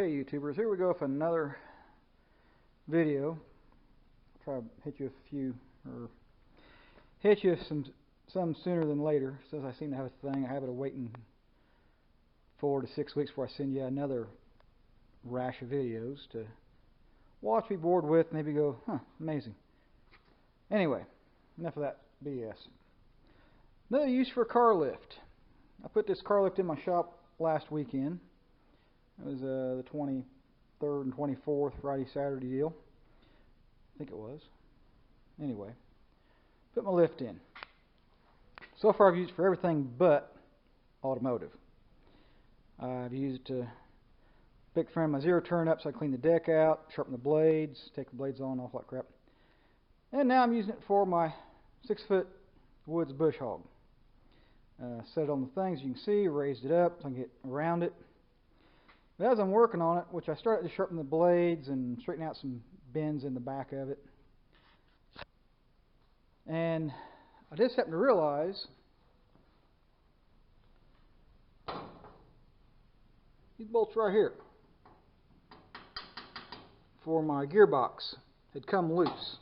Okay, YouTubers, here we go with another video. I'll try to hit you some sooner than later, since I seem to have a habit of waiting 4 to 6 weeks before I send you another rash of videos to watch, be bored with, maybe go, amazing. Anyway, enough of that BS. Another use for a car lift. I put this car lift in my shop last weekend. It was the 23rd and 24th, Friday, Saturday deal. I think it was. Anyway, put my lift in. So far I've used it for everything but automotive. I've used it to pick frame my zero turn up so I clean the deck out, sharpen the blades, take the blades on, all that crap. And now I'm using it for my 6-foot woods bush hog. Set it on the things you can see, raised it up so I can get around it. But as I'm working on it, which I started to sharpen the blades and straighten out some bends in the back of it, and I just happened to realize these bolts right here for my gearbox had come loose.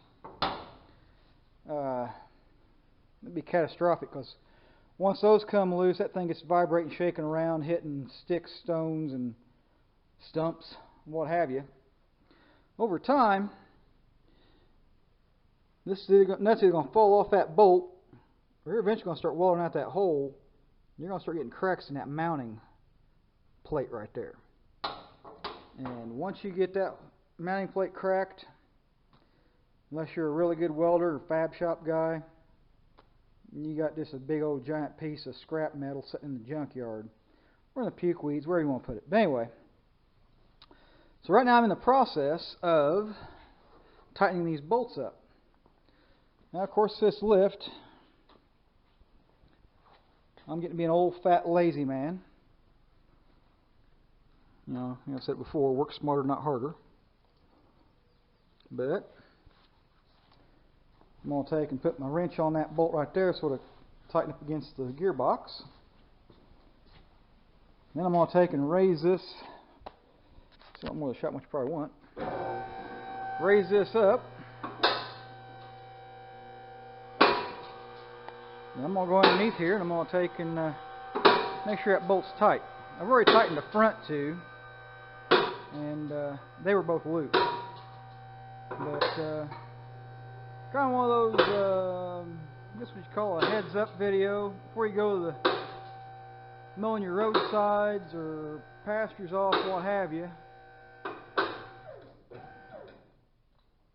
It'd be catastrophic because once those come loose, that thing gets vibrating, shaking around, hitting sticks, stones, and stumps, what have you. Over time, this nut's either going to fall off that bolt, or you're eventually going to start welding out that hole. And you're going to start getting cracks in that mounting plate right there. And once you get that mounting plate cracked, unless you're a really good welder or fab shop guy, you got just a big old giant piece of scrap metal sitting in the junkyard or in the puke weeds, wherever you want to put it. But anyway, so right now I'm in the process of tightening these bolts up. Now, of course, this lift, I'm getting to be an old, fat, lazy man. You know, like I said before, work smarter, not harder. But I'm going to take and put my wrench on that bolt right there, sort of tighten up against the gearbox. Then I'm going to take and raise this. See, I'm more of a shot much you probably want. Raise this up. And I'm going to go underneath here and I'm going to take and make sure that bolt's tight. I've already tightened the front two, and they were both loose. But kind of one of those, I guess what you call a heads up video before you go to the mowing your roadsides or pastures off, what have you.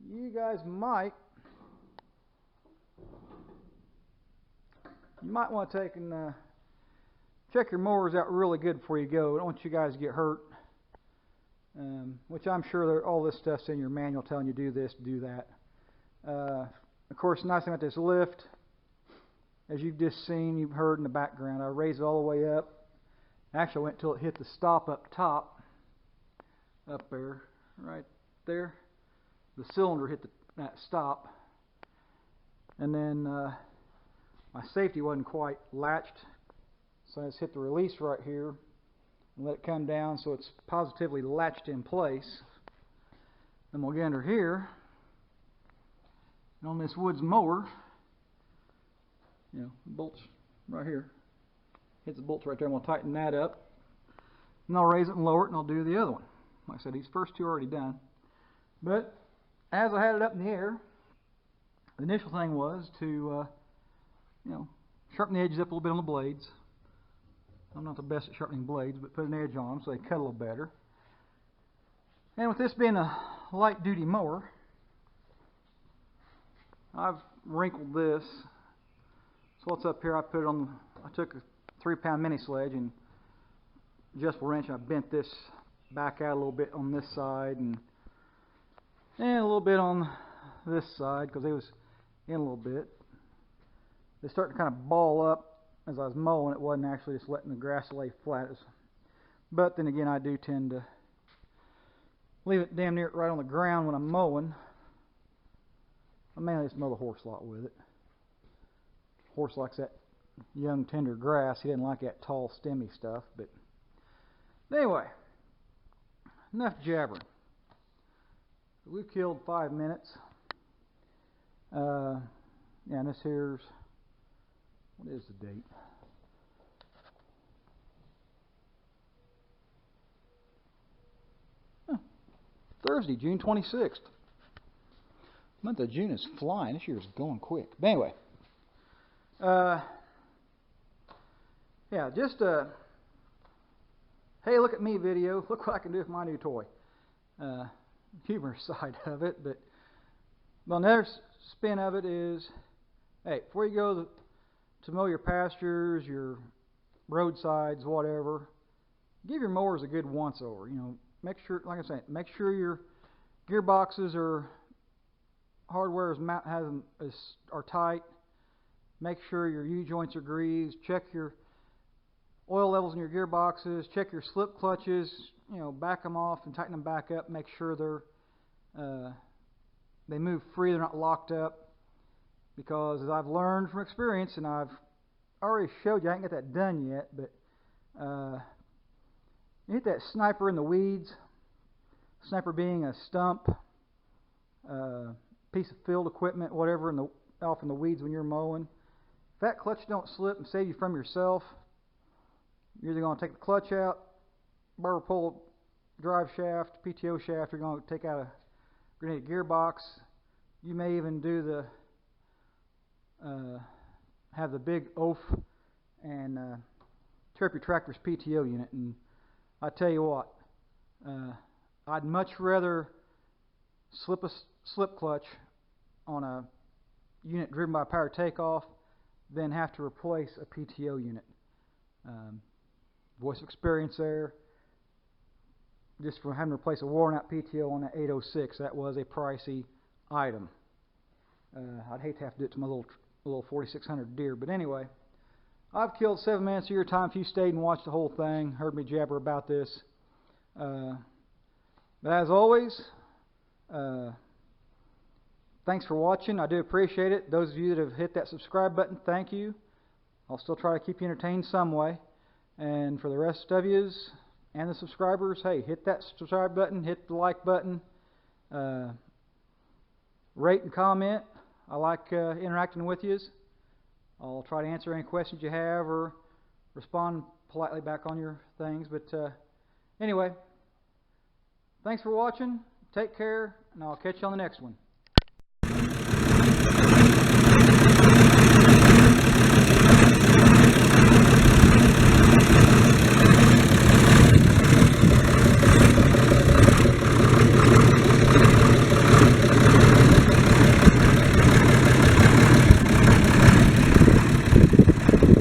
You guys might want to take and check your mowers out really good before you go. I don't want you guys to get hurt, which I'm sure all this stuff's in your manual telling you do this, do that. Of course, the nice thing about this lift, as you've just seen, you've heard in the background, I raised it all the way up. Actually, I went until it hit the stop up top, up there, right there. The cylinder hit that stop, and then my safety wasn't quite latched, so I just hit the release right here and let it come down so it's positively latched in place. Then we'll get under here, and on this Woods mower, you know, bolts right here, hits the bolts right there. I'm going to tighten that up, and I'll raise it and lower it, and I'll do the other one. Like I said, these first two are already done. But as I had it up in the air, the initial thing was to, you know, sharpen the edges up a little bit on the blades. I'm not the best at sharpening blades, but put an edge on them so they cut a little better. And with this being a light-duty mower, I've wrinkled this. So what's up here, I took a 3-pound mini sledge and adjustable wrench, and I bent this back out a little bit on this side and a little bit on this side because it was in a little bit. They started to kind of ball up as I was mowing. It wasn't actually just letting the grass lay flat. But then again, I do tend to leave it damn near right on the ground when I'm mowing. I mainly just mow the horse lot with it. Horse likes that young tender grass. He doesn't like that tall stemmy stuff. But anyway, enough jabbering. We've killed 5 minutes. Yeah, and this here's, what is the date? Thursday, June 26th. Month of June is flying. This year's going quick. But anyway, yeah, just a hey, look at me video. Look what I can do with my new toy. Humorous side of it, but well, another spin of it is, hey, before you go to mow your pastures, your roadsides, whatever, give your mowers a good once over. You know, make sure, like I said, make sure your gearboxes are hardware are tight. Make sure your U-joints are greased. Check your oil levels in your gearboxes. Check your slip clutches. You know, back them off and tighten them back up. Make sure they move free. They're not locked up. Because as I've learned from experience, and I've already showed you, I haven't got that done yet, but you hit that sniper in the weeds. Sniper being a stump, piece of field equipment, whatever, off in the weeds when you're mowing. If that clutch don't slip and save you from yourself, you're either going to take the clutch out, barber pole drive shaft, PTO shaft, you're going to take out a grenade gearbox. You may even do have the big oaf and tear up your tractor's PTO unit. And I tell you what, I'd much rather slip a slip clutch on a unit driven by a power takeoff than have to replace a PTO unit. Voice of experience there. Just for having to replace a worn out PTO on an 806, that was a pricey item. I'd hate to have to do it to my little 4600 Deere, but anyway, I've killed 7 minutes of your time if you stayed and watched the whole thing, heard me jabber about this. But as always, thanks for watching. I do appreciate it. Those of you that have hit that subscribe button, thank you. I'll still try to keep you entertained some way. And for the rest of yous and the subscribers, hey, hit that subscribe button, hit the like button, rate and comment. I like interacting with yous. I'll try to answer any questions you have or respond politely back on your things. But anyway, thanks for watching. Take care, and I'll catch you on the next one.